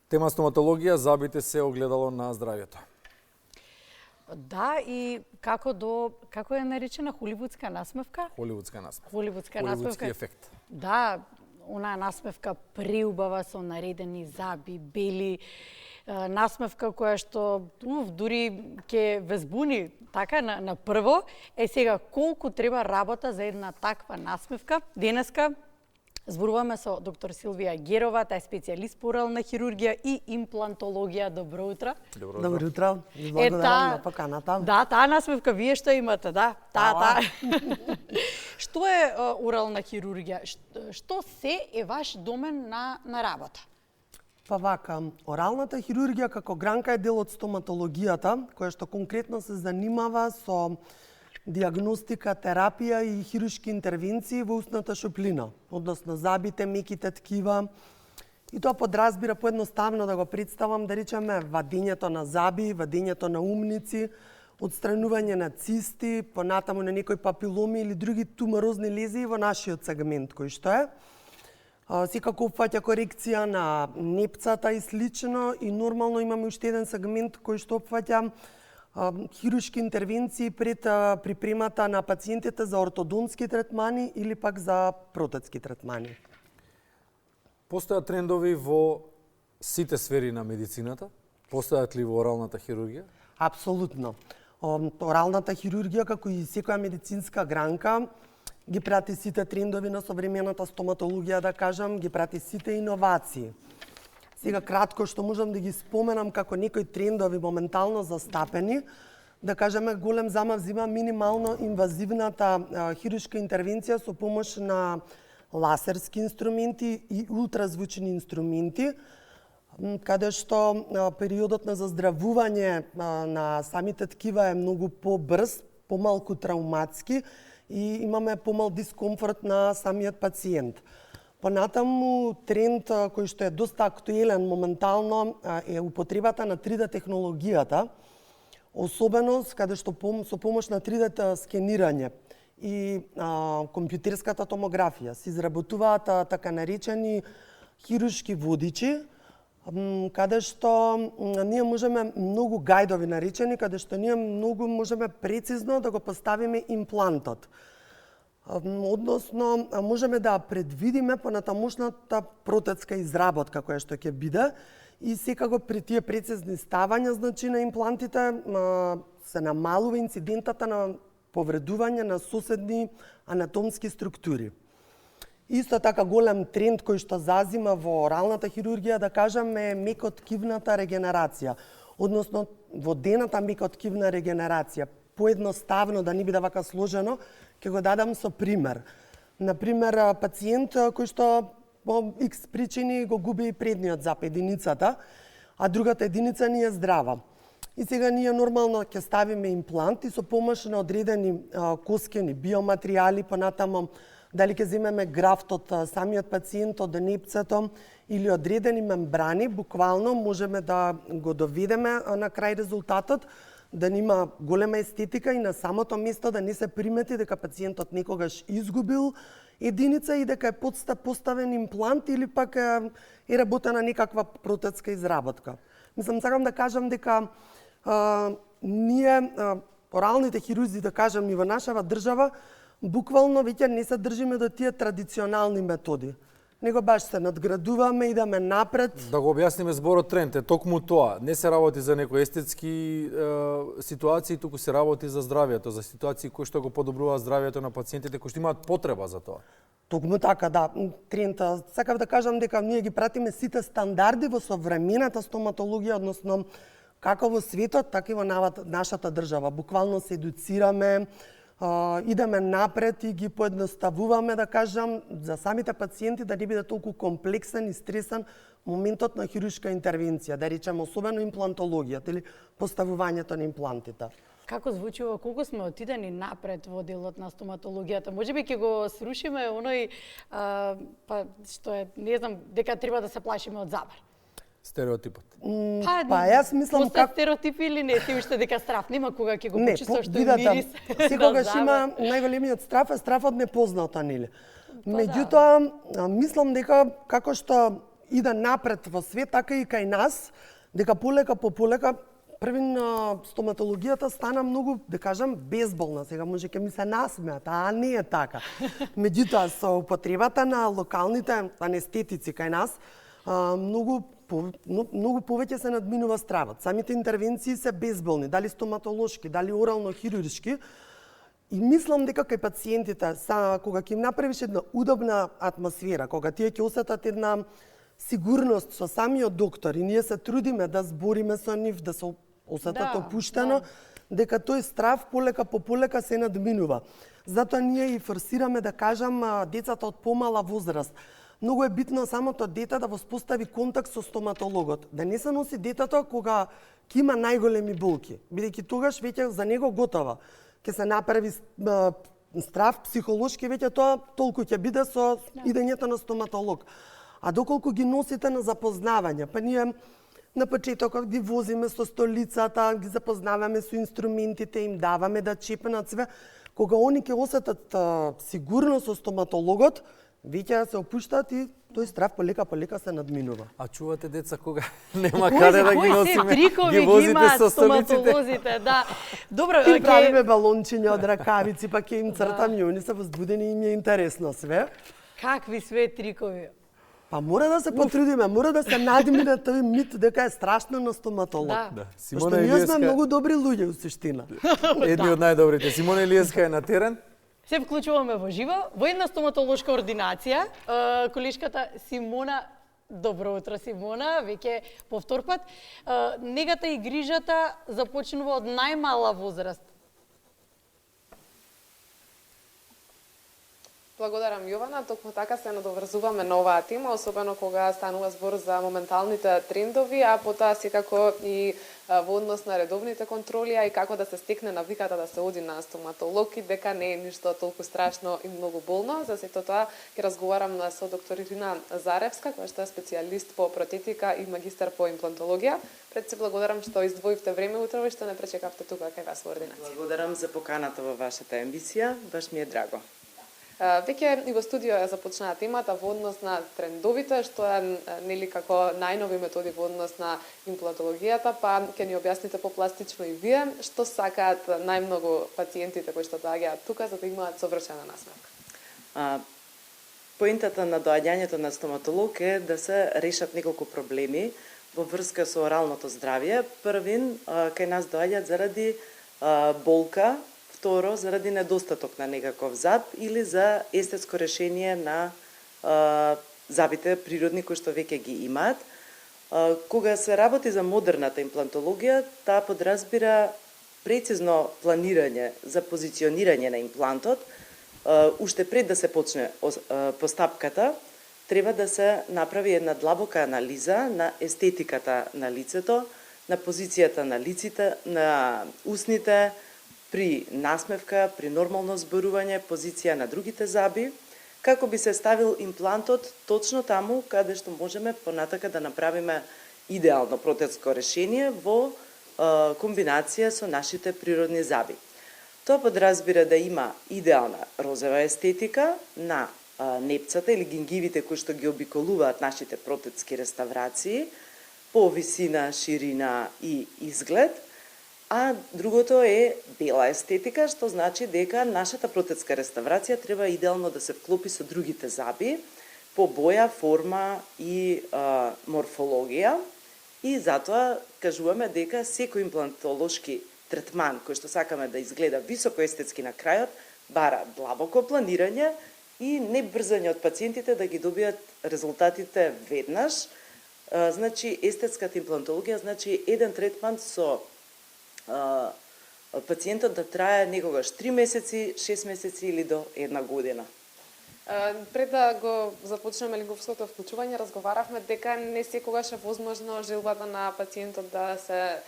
Тема стоматологија, забите се огледало на здравјето. Да, и како е наречена холивудска насмевка? Холивудска насмевка. Холивудски ефект. Да, онаа насмевка преубава со наредени заби, бели, насмевка која што дури ќе ве збуни така на прво. Сега колку треба работа за една таква насмевка? Денеска зборуваме со доктор Силвија Герова, тај специјалист по орална хирургија и имплантологија. Добро утро. Добро утро. Благодарам на поканата. Да, таа насмевка вие што имате, да? Таа. Што е орална хирургија? Што се е ваш домен на работа? Па вака, оралната хирургија како гранка е дел од стоматологијата, која што конкретно се занимава со диагностика, терапија и хируршки интервенции во устната шуплина, односно забите, меките ткива. И тоа подразбира поедноставно да го представам, да речеме, вадењето на заби, вадењето на умници, отстранување на цисти, понатаму на некои папиломи или други туморозни лезии во нашиот сегмент кој што е. Секако опфаќа корекција на непцата и слично, и нормално имаме уште еден сегмент кој што опфаќа хируршки интервенции пред припремата на пациентите за ортодонтски третмани или пак за протетски третмани. Постојат трендови во сите сфери на медицината? Постојат ли во оралната хирургија? Апсолутно. Оралната хирургија, како и секоја медицинска гранка, ги прати сите трендови на современата стоматологија, да кажам, ги прати сите иновации. Сега кратко што можам да ги споменам како некои трендови моментално застапени, да кажеме голем замав зима минимално инвазивната хируршка интервенција со помош на ласерски инструменти и ултразвучни инструменти, каде што периодот на заздравување на самите ткива е многу побрз, помалку трауматски и имаме помал дискомфорт на самиот пациент. Понатаму тренд кој што е доста актуелен моментално е употребата на 3D технологијата, особено каде што со помош на 3D скенирање и компјутерската томографија се изработуваат така наречени хируршки водичи, каде што ние можеме многу гајдови наречени, каде што ние многу можеме прецизно да го поставиме имплантот. Односно, можеме да предвидиме понатамошната протетска изработка која што ќе биде и секако при тие прецизни ставања, значи, на имплантите се намалува инцидентата на повредување на соседни анатомски структури. Исто така голем тренд кој што зазима во оралната хирургија, да кажеме, е мекоткивната регенерација, односно водената мекоткивна регенерација. Поедноставно, да не биде вака сложено, ќе го дадам со пример. Например, пациент кој што по X причини го губи предниот зап, единицата, а другата единица не е здрава. И сега ние нормално ќе ставиме имплант и со помош на одредени коскени биоматеријали, понатаму дали ќе земеме графт од самиот пациент, од непцето или одредени мембрани, буквално можеме да го доведеме на крај резултатот, да нема голема естетика и на самото место да не се примети дека пациентот некогаш изгубил единица и дека е поставен имплант или пак е работена некаква протетска изработка. Мислам, сакам да кажам дека ние, оралните хирурзи, да кажам, и во нашава држава, буквално веќе не се држиме до тие традиционални методи, него баш се надградуваме, идеме напред. Да го објасниме зборот тренд е токму тоа. Не се работи за некои естетски ситуации, туку се работи за здравјето, за ситуации кои што го подобруваат здравјето на пациентите кои што имаат потреба за тоа. Токму така, да. Тренд, сакав да кажам дека ние ги пратиме сите стандарди во современата стоматологија, односно како во светот, така и во нашата држава. Буквално се едуцираме, идеме напред и ги поедноставуваме, да кажам, за самите пациенти да не биде толку комплексен и стресен моментот на хируршка интервенција, да речеме особено имплантологијата или поставувањето на имплантите. Како звучува, колку сме отидени напред во делот на стоматологијата? Можеби ќе го срушиме оној па што е, не знам, дека треба да се плашиме од забар. Стереотипот. Па јас мислам како стереотипи или не, ти уште дека страф нема кога ќе го почувствуваш тој мирис. Секогаш има најголемиот страф, страфот непознато, нели? Меѓутоа, мислам дека како што иде напред во свет, така и кај нас, дека полека по полека првин стоматологијата стана многу, да кажам, безболна. Сега може ќе ми се насмеат, а не е така. Меѓутоа, со употребата на локалните анестетици кај нас, многу повеќе се надминува стравот. Самите интервенции се безболни, дали стоматолошки, дали орално-хируршки. И мислам дека кај пациентите, кога ќе им направиш една удобна атмосфера, кога тие ќе осетат една сигурност со самиот доктор и ние се трудиме да збориме со нив, да се осетат опуштено, дека тој страв полека по полека се надминува. Затоа ние и форсираме, да кажам, децата од помала возраст. Многу е битно самото дете да воспостави контакт со стоматологот, да не се носи детето кога ќе има најголеми болки, бидејќи тогаш веќе за него готово. Ќе се направи страв психолошки, веќе тоа толку ќе биде со идењето на стоматолог. А доколку ги носите на запознавање, па ние на почетокот ги возиме со столицата, ги запознаваме со инструментите, им даваме да чепнат све, кога они ќе осетат сигурно со стоматологот, веќе се опуштат и тој страв полека се надминува. А чувате деца кога нема каде да ги носиме, ги возите со стоматолозите, да. Добро, и правиме балончиња од ракавици, па ќе им цртам и они се возбудени и им е интересно све. Какви све трикови? Па мора да се потрудиме, мора да се надмине тој мит дека е страшно на стоматолог. Да. Пошто ние сме многу добри луѓе, у суштина. Едни од најдобрите. Симона Илиевска е на терен. Се вклучуваме во живо, во една стоматолошка ординација. Колешката Симона, добро утро Симона, веќе повтор пат. Негата и грижата започнува од најмала возраст. Благодарам, Јована. Токму така се надоврзуваме на оваа тема, особено кога станува збор за моменталните трендови, а потоа секако и во однос на редовните контроли, а и како да се стекне навиката да се оди на стоматолог и дека не е ништо толку страшно и многу болно. За сето тоа ќе разговарам со доктор Ирина Заревска, која што е специјалист по протетика и магистар по имплантологија. Пред се благодарам што издвоивте време утрово и што не пречекавте тука кај вас во ординација. Благодарам за поканата во вашата емисија, баш ми е драго. Веќе и во студио е започнаа темата во однос на трендовите, што е нели како најнови методи во однос на имплантологијата, па ќе ни објасните попластично и вие што сакаат најмногу пациентите кои што доаѓаат тука за да имаат совршена насмевка. Поентата на доаѓањето на стоматолог е да се решат неколку проблеми во врска со оралното здравје. Првин, кај нас доаѓаат заради болка, второ, заради недостаток на некаков заб или за естетско решение на забите природни кои што веќе ги имаат. Кога се работи за модерната имплантологија, таа подразбира прецизно планирање за позиционирање на имплантот. Уште пред да се почне постапката, треба да се направи една длабока анализа на естетиката на лицето, на позицијата на лиците, на усните, при насмевка, при нормално зборување, позиција на другите заби, како би се ставил имплантот точно таму каде што можеме понатака да направиме идеално протетско решение во комбинација со нашите природни заби. Тоа подразбира да има идеална розова естетика на непцата или гингивите кои што ги обиколуваат нашите протетски реставрации по висина, ширина и изглед, а другото е бела естетика, што значи дека нашата протетска реставрација треба идеално да се вклопи со другите заби по боја, форма и морфологија. И затоа кажуваме дека секој имплантолошки третман кој што сакаме да изгледа високо естетски на крајот, бара длабоко планирање и не брзање од пациентите да ги добијат резултатите веднаш. Значи, естетската имплантологија значи еден третман со пациентот да трае некогаш 3 месеци, 6 месеци или до 1 година. Пред да го започнеме линговското вклучување, разговаравме дека не секогаш е возможно желбата на пациентот да се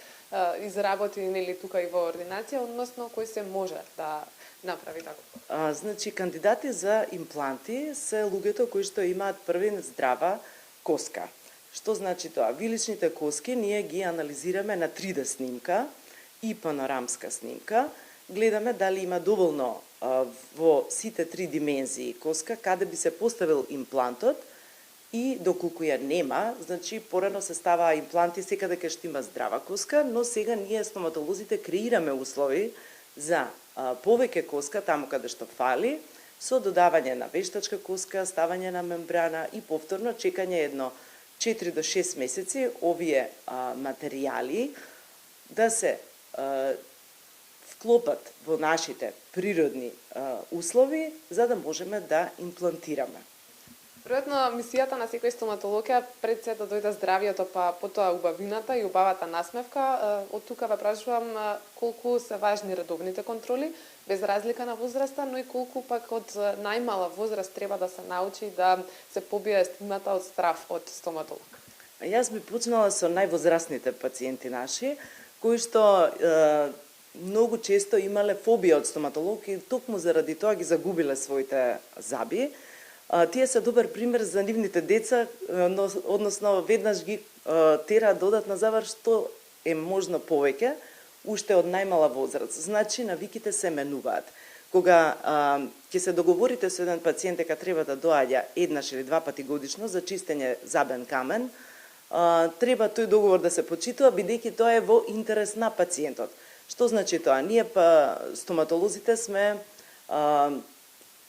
изработи нели тука и во ординација, односно кој се може да направи така. Значи, кандидати за импланти се луѓето кои што имаат првин здрава коска. Што значи тоа? Виличните коски ние ги анализираме на 3D снимка и панорамска снимка. Гледаме дали има доволно во сите 3 димензии коска каде би се поставил имплантот и доколку ја нема, значи порано се ставаа импланти секаде кај што има здрава коска, но сега ние стоматолозите креираме услови за повеќе коска таму каде што фали, со додавање на вештачка коска, ставање на мембрана и повторно чекање едно 4 до 6 месеци овие материјали да се вклопат во нашите природни услови за да можеме да имплантираме. Веројатно мисијата на секој стоматолог е пред се да дојде здравието, па потоа убавината и убавата насмевка. Од тука ве прашувам колку се важни редовните контроли, без разлика на возраста, но и колку пак од најмала возраст треба да се научи да се побие стигмата од страв од стоматолог. Јас би почнала со највозрастните пациенти наши, кои што многу често имале фобија од стоматолог и токму заради тоа ги загубиле своите заби. Тие се добар пример за нивните деца, односно веднаш ги тера додатна забар што е можно повеќе, уште од најмала возраст. Значи, навиките се менуваат. Кога ќе се договорите со еден пациент дека треба да доаѓа еднаш или 2 пати годишно за чистење забен камен, треба тој договор да се почитува, бидејќи тоа е во интерес на пациентот. Што значи тоа? Ние стоматолозите сме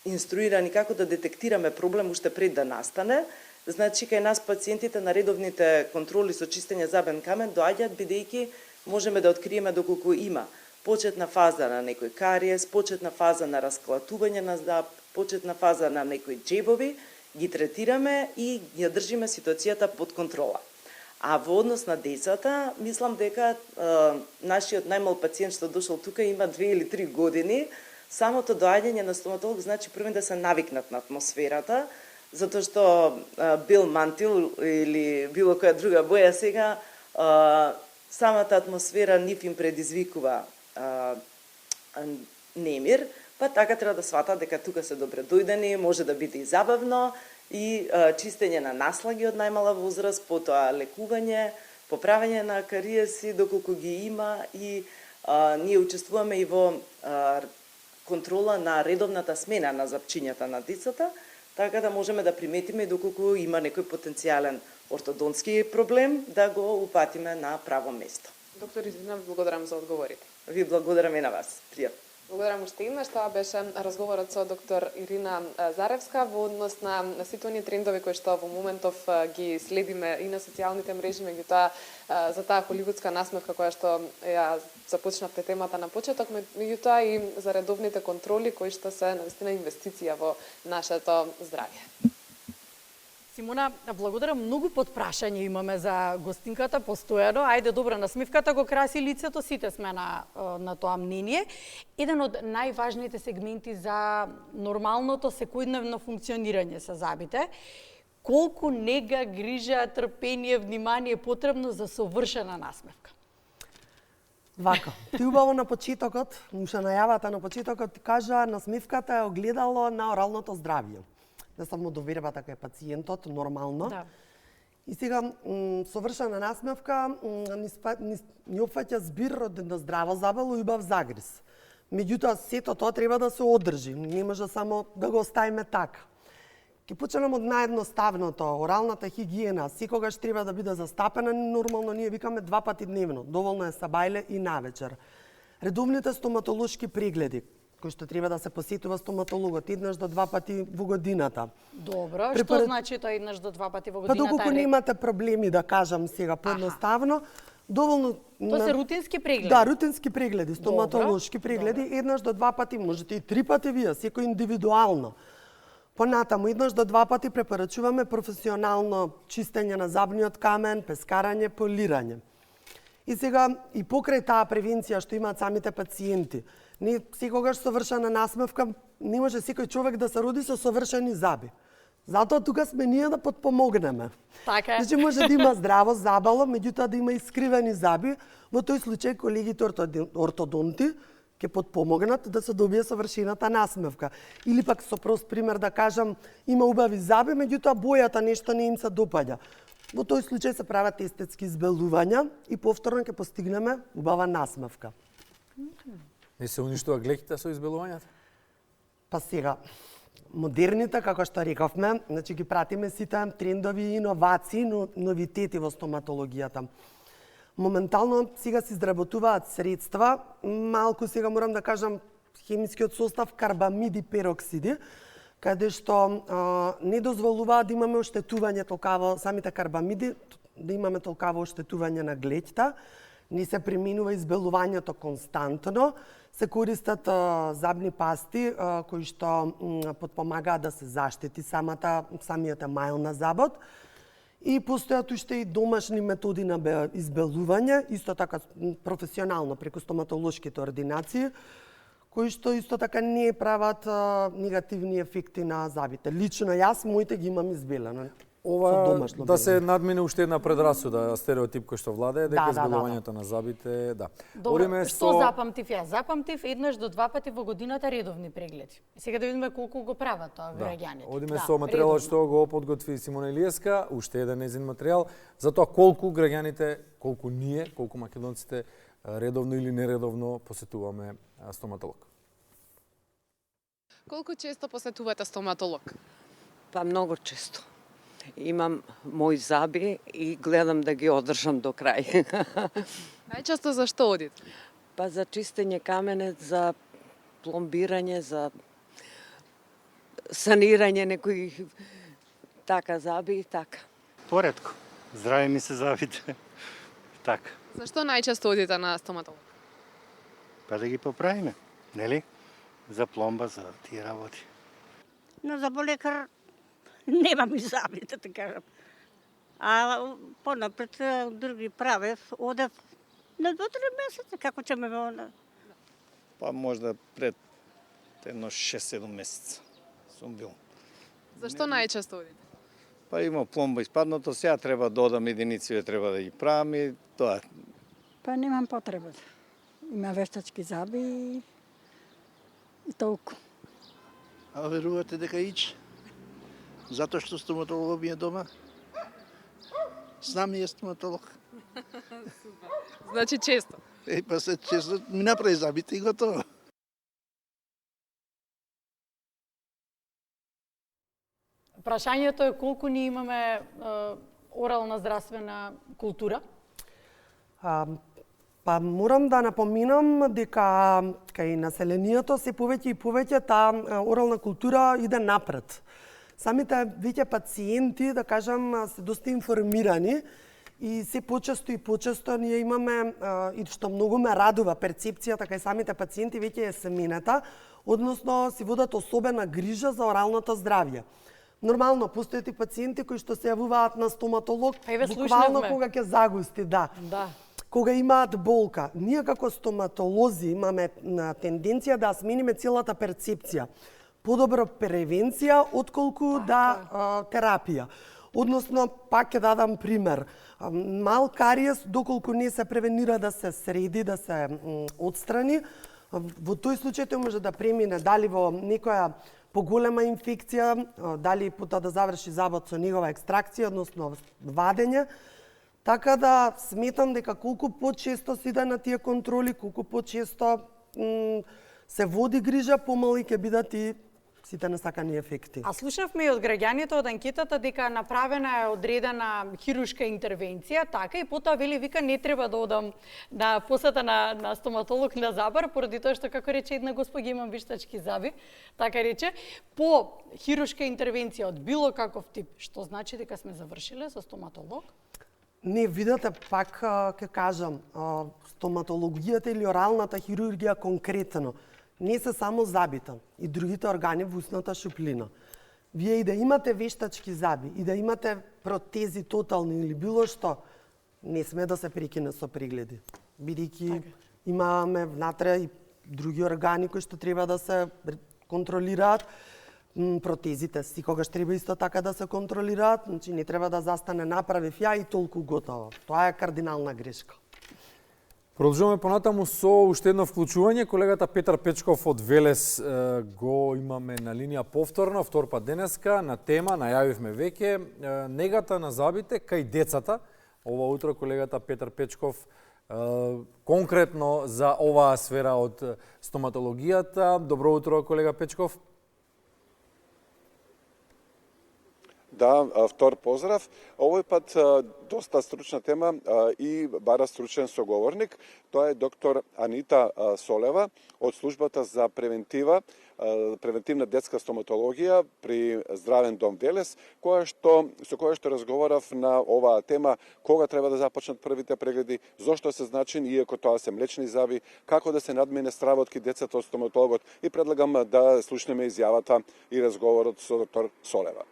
инструирани како да детектираме проблем уште пред да настане. Значи, кај нас пациентите на редовните контроли со чистење забен камен доаѓаат бидејќи можеме да откриеме доколку има почетна фаза на некој кариес, почетна фаза на расклатување на заб, почетна фаза на некои џебови, ги третираме и ја држиме ситуацијата под контрола. А во однос на децата, мислам дека нашиот најмал пациент што дошол тука има 2 или 3 години. Самото доаѓање на стоматолог значи прво да се навикнат на атмосферата, затоа што бил мантил или било која друга боја сега, самата атмосфера нив им предизвикува немир, па така треба да сватат дека тука се добре дојдени, може да биде и забавно, и чистење на наслаги од најмала возраст, потоа лекување, поправење на кариеси доколку ги има и ние учествуваме и во контрола на редовната смена на запчињата на децата, така да можеме да приметиме доколку има некој потенцијален ортодонтски проблем, да го упатиме на право место. Доктор Ирина, ви благодарам за одговорите. Ви благодарам и на вас. Пријатно. Благодарам уште еднаш. Тоа беше разговорот со доктор Ирина Заревска во однос на сите оние трендови кои што во моментов ги следиме и на социјалните мрежи, меѓутоа за таа холивудска насмевка која што ја започнавте темата на почеток, меѓутоа и за редовните контроли кои што се навистина инвестиција во нашето здравје. Симона, благодарам, многу подпрашање имаме за гостинката постојано. Ајде, добра, насмивката го краси лицето, сите сме на тоа мнение. Еден од најважните сегменти за нормалното секојдневно функционирање со забите, колку нега, грижа, трпение, внимание е потребно за совршена насмевка? Вака, ти убаво на почетокот, уште најавата на почетокот, кажа насмивката е огледало на оралното здравје. Не само довербата кај пациентот, нормално. Да. И сега, совршена насмевка ни опфаќа збир од едно здраво забело и убав загриз. Меѓутоа, сето тоа треба да се одржи. Не може само да го оставиме така. Ке почнем од наједноставното, оралната хигиена. Секогаш треба да биде застапена, нормално ние викаме 2 пати дневно. Доволно е сабајле и навечер. Редовните стоматолошки прегледи, кој што треба да се посетува стоматологот еднаш до 2 пати во годината. Добро, што значи тоа еднаш до 2 пати во годината? Па доколку немате проблеми, да кажам сега поедноставно, доволно... Тоа се рутински прегледи? Да, рутински прегледи, стоматолошки прегледи, еднаш до 2 пати, можете и 3 пати вие, секој индивидуално. Понатаму, еднаш до 2 пати препорачуваме професионално чистење на забниот камен, пескарање, полирање. И сега, и покрај таа превенција што имаат самите пациенти, не секогаш совршена насмевка, не може секој човек да се роди со совршени заби. Затоа тука сме ние да подпомогнеме. Така е. Значи може да има здраво забало, меѓутоа да има искривени заби. Во тој случај колегите ортодонти ќе подпомогнат да се добие совршената насмевка. Или пак со прост пример да кажам, има убави заби, меѓутоа бојата нешто не им се допаѓа. Во тој случај се прават естетски избелувања и повторно ќе постигнеме убава насмевка. Не се уништува глеките со избелувањата? Па сега, модерните, како што рековме, значи ги пратиме сите трендови и иновации, новитети во стоматологијата. Моментално сега се изработуваат средства, малку сега морам да кажам хемискиот состав карбамиди пероксиди, каде што не дозволуваат да имаме оштетување толкаво самите карбамиди, да имаме толкаво оштетување на глеќта, не се применува избелувањето константно, се користат забни пасти кои што потпомагаат да се заштити самиот емајл на забот. И постојат уште и домашни методи на избелување, исто така професионално преку стоматолошките ординации, кои што исто така не прават негативни ефекти на забите. Лично јас моите ги имам избелено. Ова да се надмине уште една предрасуда, стереотип кој што владее, дека избелувањето на забите, да. Добро, што запамтив јас? Запамтив еднаш до 2 пати во годината редовни прегледи. Сега да видиме колку го прават тоа граѓаните. Одиме со материјалот што го подготви Симона Илиевска, уште еден незин материјал, за тоа колку граѓаните, колку ние, колку македонците редовно или нередовно посетуваме стоматолог. Колку често посетувате стоматолог? Па многу често. Имам мои заби и гледам да ги одржам до крај. Најчесто за што одите? Па за чистење каменец, за пломбирање, за санирање некои така заби и така. Поредко. Здрави ми се забите. Така. Зашто најчесто одите на стоматолог? Па да ги поправиме, нели? За пломба, за тие работи. Но за болекар немам и заби, да кажам. А понапред други правев, одев на 2-3 месеца, како ќе ме вона. Па можда пред едно 6-7 месеца сум бил. Зашто најчесто одите? Па има пломба испаднато, сега треба да додам единици, треба да ги правам и тоа. Па немам потреба. Има вештачки заби и толку. А верувате дека ич? Затоа што стоматологот ми е дома? Знам е стоматолог. Значи често? Па се често ми направи забите и готово. Прашањето е колку ние имаме орална здравствена култура? Па морам да напоминам дека кај населението се повеќе и повеќе таа орална култура иде напред. Самите веќе пациенти, да кажам, се доста информирани и се почесто и почесто ние имаме, и што многу ме радува, перцепцијата кај самите пациенти веќе е семената, односно си водат особена грижа за оралното здравје. Нормално, постојат и пациенти кои што се јавуваат на стоматолог, буквално кога ќе загусти, да. Кога имаат болка. Ние како стоматолози имаме тенденција да смениме целата перцепција. Подобро превенција отколку терапија. Односно, пак ќе дадам пример. Мал кариес, доколку не се превенира да се среди, да се отстрани, во тој случај тој може да премине дали во некоја поголема инфекција, дали потоа да заврши забот со негова екстракција, односно вадење. Така да сметам дека колку почесто се иде на тие контроли, колку почесто се води грижа, помали ќе бидат и сите насакани ефекти. А слушавме и од граѓаните од анкетата дека направена е одредена хируршка интервенција, така и потоа вели вика не треба да одам на посета на стоматолог на Забар, поради тоа што како рече една госпоѓа имам виштачки заби, така рече, по хируршка интервенција од било каков тип, што значи дека сме завршиле со стоматолог? Не, видете, пак ќе кажам, стоматологијата или оралната хирургија конкретно не се само забите и другите органи во устната шуплина. Вие и да имате вештачки заби, и да имате протези тотални или било што, не сме да се прекине со прегледи. Бидејќи имаме внатре и други органи кои што треба да се контролираат. Протезите секогаш треба исто така да се контролираат, значи не треба да застане направив ја и толку готово. Тоа е кардинална грешка. Продолжуваме понатаму со уште едно вклучување. Колегата Петар Печков од Велес го имаме на линија повторно, втор пат денеска, на тема, најавивме веќе, негата на забите кај децата. Ова утро колегата Петар Печков конкретно за оваа сфера од стоматологијата. Добро утро, колега Печков. Да, втор поздрав. Овој пат доста стручна тема и бара стручен соговорник. Тоа е доктор Анита Солева од службата за превентивна детска стоматологија при Здравен дом Велес, со која што разговарав на оваа тема, кога треба да започнат првите прегледи, зошто се значени, иако тоа се млечни заби, како да се надмине стравот кај децата од стоматологот, и предлагам да слушнеме изјавата и разговорот со доктор Солева.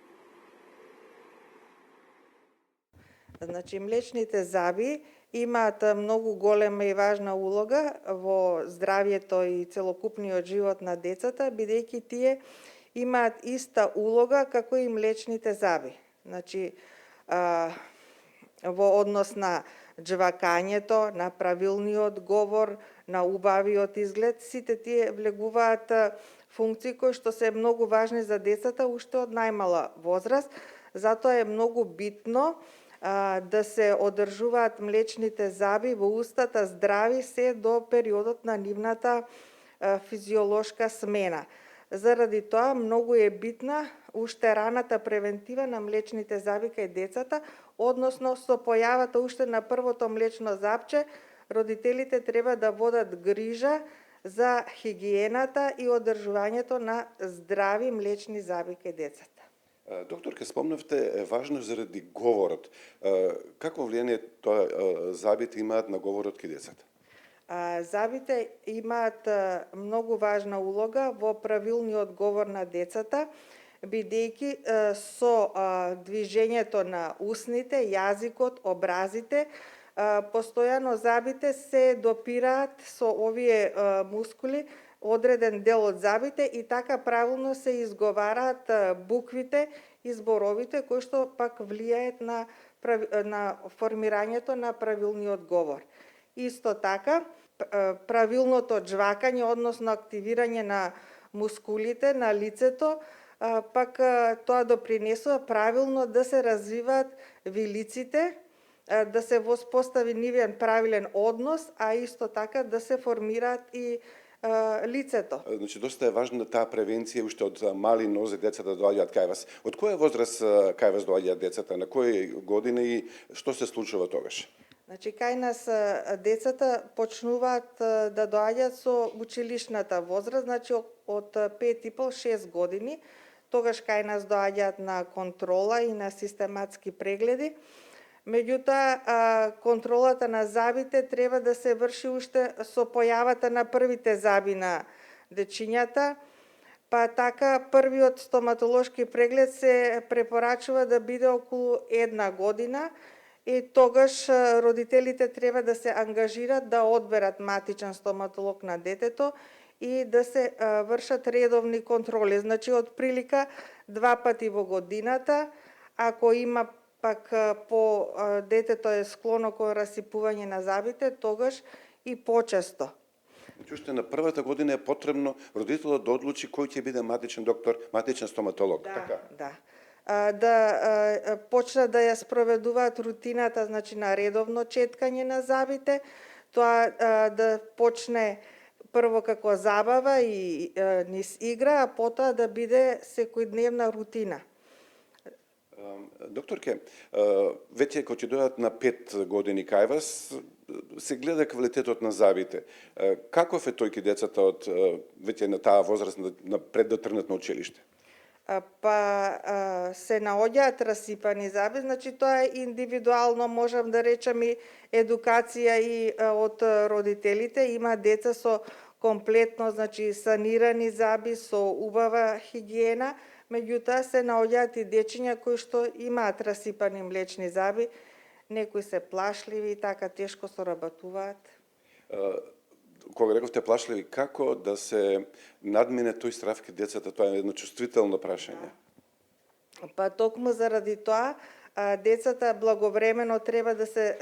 Значи, млечните заби имаат многу голема и важна улога во здравјето и целокупниот живот на децата, бидејќи тие имаат иста улога како и млечните заби. Значи, во однос на джвакањето, на правилниот говор, на убавиот изглед, сите тие влегуваат функции кои што се многу важни за децата уште од најмала возраст. Затоа е многу битно да се одржуваат млечните заби во устата здрави се до периодот на нивната физиолошка смена. Заради тоа многу е битна уште раната превентива на млечните заби кај децата, односно со појавата уште на првото млечно запче, родителите треба да водат грижа за хигиената и одржувањето на здрави млечни заби кај децата. Доктор, ке спомнавте, е важно заради говорот. Какво влијание тоа забите имаат на говорот кај децата? Забите имаат многу важна улога во правилниот говор на децата, бидејќи со движењето на усните, јазикот, образите, постојано забите се допираат со овие мускули, одреден дел од забите, и така правилно се изговараат буквите и зборовите кои што пак влијаат на формирањето на правилниот говор. Исто така, правилното джвакање, односно активирање на мускулите на лицето, пак тоа допринесува правилно да се развиваат вилиците, да се воспостави нивен правилен однос, а исто така да се формираат и лицето. Значи, доста е важна таа превенција уште од мали нозе децата да доаѓаат кај вас. Од која возраст кај вас доаѓаат децата? На кои години и што се случува тогаш? Значи, кај нас децата почнуваат да доаѓаат со училишната возраст, значи од 5,5-6 години. Тогаш кај нас доаѓаат на контрола и на систематски прегледи. Меѓутоа, контролата на забите треба да се врши уште со појавата на првите заби на дечињата, па така првиот стоматолошки преглед се препорачува да биде околу 1 година, и тогаш родителите треба да се ангажират да одберат матичен стоматолог на детето и да се вршат редовни контроли. Значи, од прилика 2 пати во годината, ако има пак по детето е склоно кон расипување на забите, тогаш и почесто. Значи, уште на првата година е потребно родителот да одлучи кој ќе биде матичен доктор, матичен стоматолог, така? Да. Да почнат да ја спроведуваат рутината, значи на редовно четкање на забите, тоа да почне прво како забава и низ игра, а потоа да биде секојдневна рутина. Докторке, веќе кога ќе дојдат на 5 години кај вас, се гледа квалитетот на забите. Каков е тој кај децата од веќе на таа возраст пред да тргнат на училиште? Па се наоѓаат расипани заби, значи тоа е индивидуално, можам да речам и едукација и од родителите. Има деца со комплетно, значи санирани заби, со убава хигиена, меѓутоа се наоѓаат и дечиња кои што имаат расипани млечни заби, некои се плашливи и така тешко соработуваат. Кога рековте плашливи, како да се надмине тој страв кај децата? Тоа е едно чувствително прашање. Па токму заради тоа, децата благовремено треба да се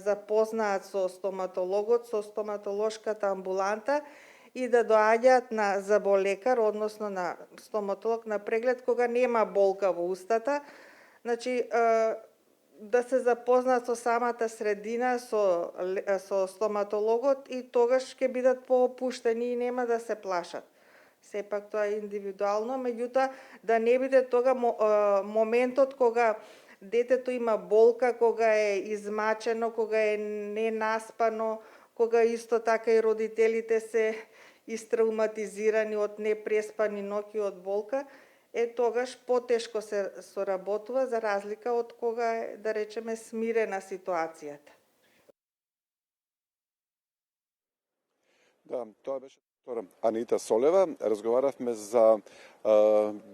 запознаат со стоматологот, со стоматолошката амбуланта и да доаѓаат на заболекар, односно на стоматолог на преглед кога нема болка во устата. Значи, да се запознаат со самата средина, со стоматологот, и тогаш ќе бидат поопуштени и нема да се плашат. сепак тоа е индивидуално, меѓутоа да не биде тога моментот кога детето има болка, кога е измачено, кога е ненаспано, кога исто така и родителите се истравматизирани од непреспани ноќи од болка, тогаш потешко се соработува за разлика од кога е, да речеме, смирена ситуацијата. Да, тоа беше Анита Солева. Разговаравме за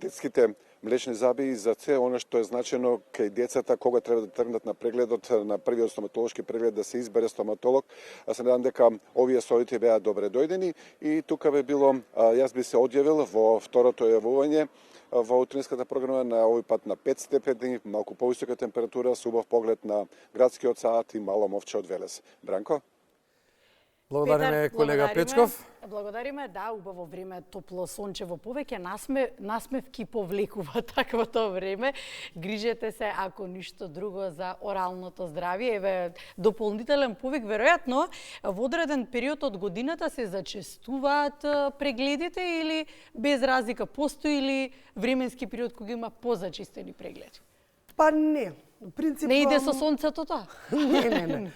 детските млечни заби и за се оно што е значено кај децата кога треба да тргнат на прегледот, на првиот стоматолошки преглед, да се избере стоматолог. Аз се надам дека овие совети беа добре дојдени и тука бе било, јас би се одјавил во второто јавување во утринската програма на овој пат на 5 степени, малку повисока температура, со убав поглед на градскиот сад и мало мовче од Велес. Бранко? Благодариме, колега Печков. Благодариме, да, убаво време, топло, сончево, повеќе насмевки повлекува таквото време. Грижете се, ако ништо друго, за оралното здравје. Еве, дополнителен повик, веројатно, во одреден период од годината се зачестуваат прегледите или без разлика постои ли временски период кога има позачистени прегледи? Па не. Принцип, не иде со сонцето тоа? Не.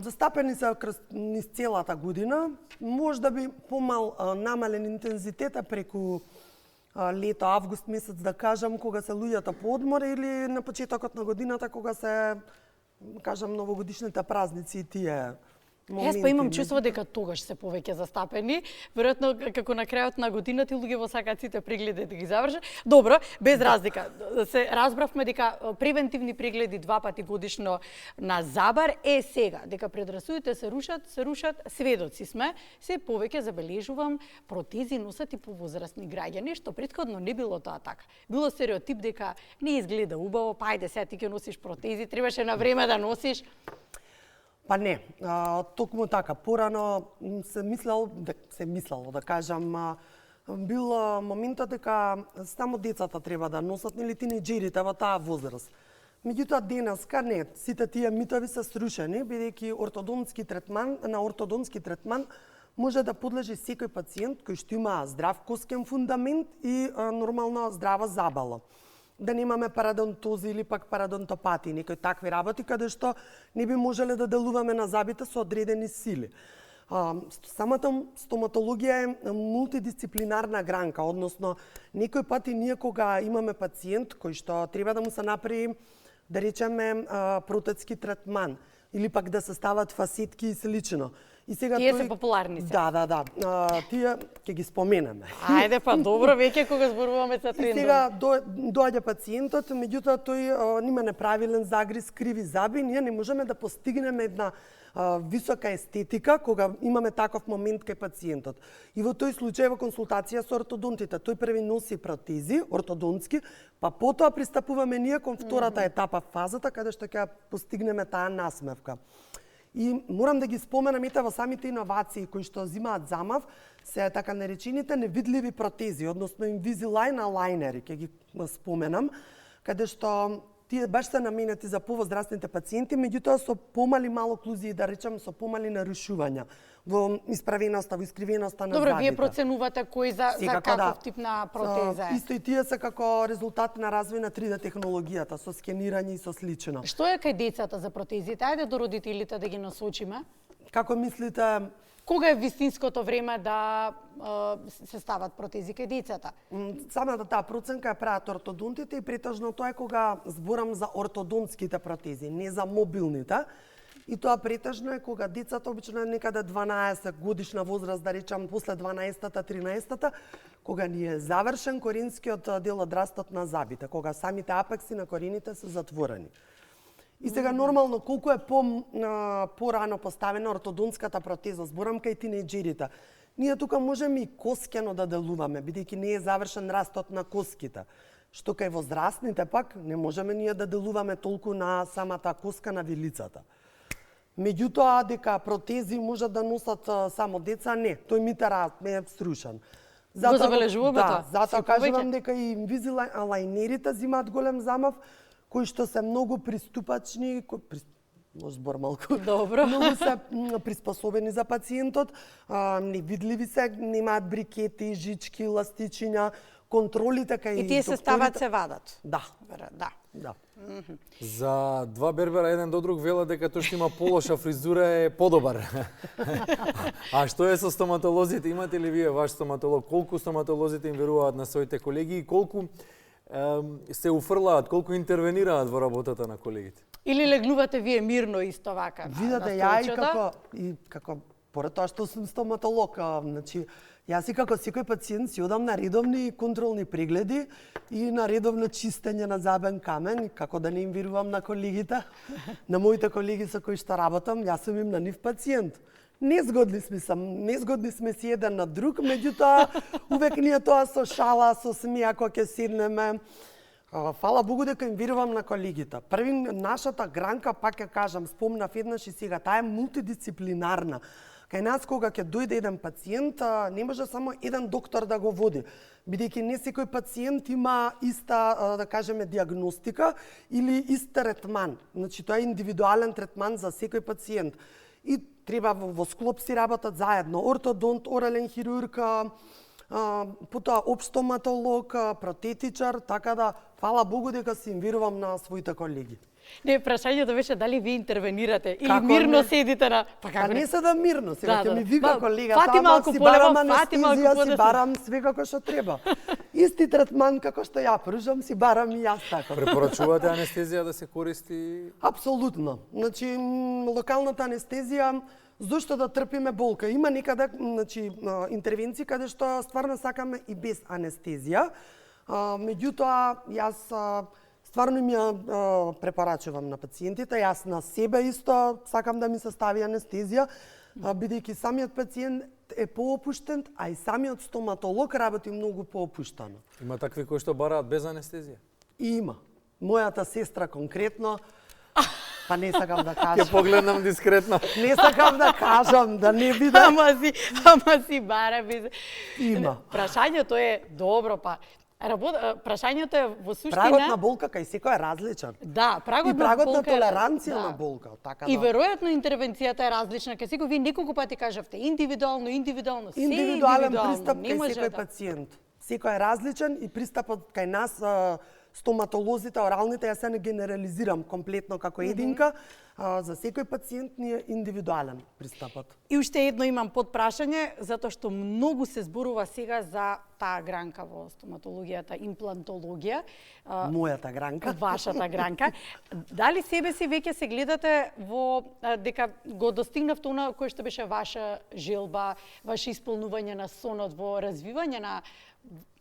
Застапени се низ целата година, можда би помал намален интензитета преку лето, август месец, да кажам, кога се луѓето по одмор или на почетокот на годината, кога се, кажам, новогодишните празници и тие моменти. Јас па имам чувство дека тогаш се повеќе застапени, веројатно како на крајот на годината луѓе во сакаат сите прегледи да ги завршат. Добро, без разлика. Се разбравме дека превентивни прегледи 2 пати годишно на Забар е сега, дека предрасудите се рушат, сведоци сме, се повеќе забележувам протези носат и повозрастни граѓани, што претходно не било тоа така. Било стереотип дека не изгледа убаво, па ајде сега ти ќе носиш протези, требаше на време да носиш. Па не, токму така. Порано се мислело, да кажам, бил моментот дека само децата треба да носат, или тинеџерите во таа возраст. Меѓутоа денеска не, сите тие митови се срушени, бидејќи на ортодонтски третман може да подлежи секој пациент кој што има здрав коскен фундамент и нормална здрава забала. Да немаме парадонтози или пак парадонтопати, некои такви работи каде што не би можеле да делуваме на забите со одредени сили. Самата стоматологија е мултидисциплинарна гранка, односно некој пати ние кога имаме пациент кој што треба да му се направи, да речеме, протетски третман или пак да се стават фасетки и слично. И сега тие се популарни се. Да. Тие ќе ги споменеме. Ајде па добро, веќе кога зборуваме за трендови. И сега доаѓа пациентот, меѓутоа тој има неправилен загриз, криви заби, ние не можеме да постигнеме една висока естетика кога имаме таков момент кај пациентот. И во тој случај во консултација со ортодонтите, тој први носи протези ортодонтски, па потоа пристапуваме ние кон втората етапа, фазата каде што ќе постигнеме таа насмевка. И морам да ги споменам во самите иновации кои што земаат замав, се така наречените невидливи протези, односно Invisalign алајнери, ќе ги споменам, каде што тие баш се наменети за повозрастните пациенти, меѓутоа со помали малоклузии, да речем, со помали нарушувања во исправеноста, во искривеноста на забите. Добро, вие забите. проценувате кој за каков тип на протеза е? Исто и тие се како резултат на развој на 3D технологијата, со скенирање и со слично. Што е кај децата за протезите? Ајде до родителите да ги насочиме. Како мислите? Кога е вистинското време да се стават протези кај децата? Самата таа проценка ја прават ортодонтите и претежно тоа е кога зборам за ортодонтските протези, не за мобилните. И тоа претежно е кога децата обично некаде 12 годишна возраст, да речам после 12-та, 13-та, кога ни е завршен коренскиот дел од растот на забите, кога самите апекси на корените се затворени. И сега нормално колку е порано поставена ортодонтската протеза, зборам кај тинеџерите, ние тука можеме и коскено да делуваме, бидејќи не е завршен растот на коските. Што кај возрастните пак не можеме ние да делуваме толку на самата коска на вилицата. Меѓутоа, дека протези можат да носат само деца, не. Тој митер е срушен. Го забележуваме тоа? Да, затоа кажувам дека и Invisalign земаат голем замав, кои што се многу приступачни, Може збор малку. Добро. Многу се приспособени за пациентот, невидливи се, немаат брикети, жички, ластичиња, контролите кај и тие се стават, се вадат. Да. Да. Да. За два бербера еден до друг велат дека тој што има полоша фризура е подобар. А што е со стоматолозите? Имате ли вие ваш стоматолог? Колку стоматолозите им веруваат на своите колеги и колку се уфрлаат, колку интервенираат во работата на колегите? Или легнувате вие мирно исто вака? Видете, ја и како поред тоа што сум стоматолог, значи јас и како секој пациент си одам на редовни контролни прегледи и на редовно чистење на забен камен, и како да не им верувам на колегите, на моите колеги со кои што работам, јас сум им на нив пациент. Незгодни сме си еден на друг, меѓутоа увек ние тоа со шала, со смеа кога ќе седнеме. Фала Богу дека им верувам на колегите. Први нашата гранка, пак ќе кажам, спомнав еднаш и сега, таа е мултидисциплинарна. Кај нас кога ќе дојде еден пациент, не може само еден доктор да го води, бидејќи не секој пациент има иста, да кажеме, диагностика или ист третман. Значи тоа е индивидуален третман за секој пациент. И треба во склоп си работат заедно ортодонт, орален хирург, потоа општ стоматолог, протетичар, така да фала Богу дека си им верувам на своите колеги. Не, прашањето беше дали ви интервенирате или мирно седите на... Па не се да мирно, сега ќе ми вика колега, фати малку си полево, барам фати малку анестезија, си подесна. барам све како што треба. Исти третман како што ја пружам, си барам и јас така. Препорачувате анестезија да се користи? Апсолутно. Значи, локалната анестезија, зошто да трпиме болка? Има некаде, значи, интервенции каде што стварно сакаме и без анестезија. Меѓутоа, јас стварно ми ја препорачувам на пациентите. Јас на себе исто сакам да ми се стави анестезија, бидејќи самиот пациент е поопуштен, а и самиот стоматолог работи многу поопуштено. Има такви кои што бараат без анестезија? Има. Мојата сестра конкретно, па не сакам да кажам. Ќе погледнам дискретно. Не сакам да кажам, да не биде. Ама си бара без... Има. Прашањето е добро, па прашањето е во суштина... Прагот на болка кај секој е различен. Да, прагот и прагот на болка на толеранција на болка, така да. И веројатно интервенцијата е различна кај секој. Вие неколку пати кажавте индивидуално, се индивидуален пристап не кај може секој пациент. Секој е различен и пристапот кај нас стоматолозите, оралните, јас се не генерализирам комплетно како единка, за секој пациент ни е индивидуален пристапот. И уште едно имам подпрашање, затоа што многу се зборува сега за таа гранка во стоматологијата, имплантологија. Мојата гранка. Вашата гранка. Дали себе си веќе се гледате во дека го достигнавте она кое што беше ваша желба, ваше исполнување на сонот во развивање на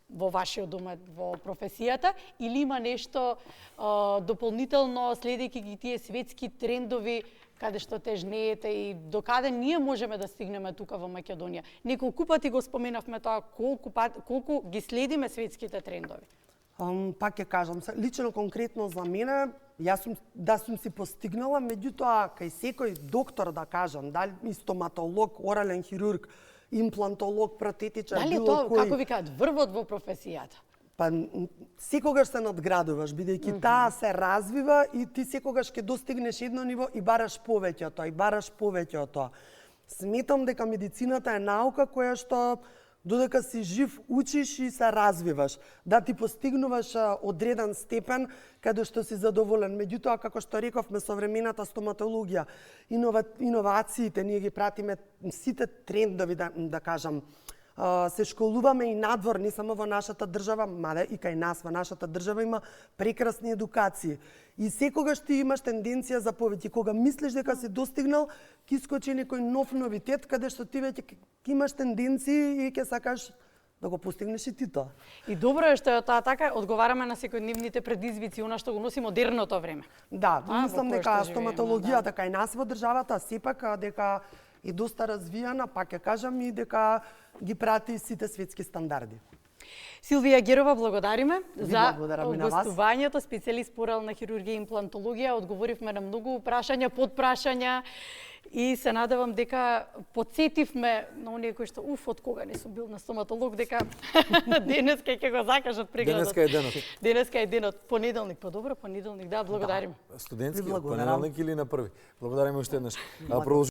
во вашиот домет, во професијата, или има нешто дополнително, следејќи ги тие светски трендови, каде што тежнеете и докаде ние можеме да стигнеме тука во Македонија? Неколку пати го споменавме тоа, колку ги следиме светските трендови? Пак ќе кажам, лично конкретно за мене, јас сум си постигнала, меѓутоа кај секој доктор, да кажам, дали и стоматолог, орален хирург, имплантолог, протетичар, дали било тоа, кој... како ви кажат, врвот во професијата? Па секогаш се надградуваш, бидејќи таа се развива и ти секогаш ќе достигнеш едно ниво и бараш повеќе од тоа, Сметам дека медицината е наука која што додека си жив учиш и се развиваш, да ти постигнуваш одреден степен каде што си задоволен. Меѓутоа, како што рековме, современата стоматологија, иновациите, ние ги пратиме сите трендови, да кажам, се школуваме и надвор, не само во нашата држава, маде и кај нас во нашата држава има прекрасни едукации. И секогаш ти имаш тенденција за повеќе. Кога мислиш дека си достигнал, ќе искочи некој нов новитет, каде што ти веќе имаш тенденции и ќе сакаш да го постигнеш и ти тоа. И добро е што е тоа така, одговараме на секојдневните предизвици, она што го носи модерното време. Да, мислам дека стоматологијата кај нас во државата сепак дека е доста развијана, пак ќе кажам и дека ги прати сите светски стандарди. Силвија Герова, благодариме за благодарам и на вас. гостувањето, специјалист по орална хирургија и имплантологија. Одговоривме на многу прашања, подпрашања и се надевам дека подсетивме на оние кои што од кога не сум бил на стоматолог, дека денеска ќе го закажат прегледот. Денеска е денот. Денеска е денот, понеделник, па добро, понеделник, да, благодарим. Студентски, Благодарам. понеделник или на први. Благодариме уште еднаш.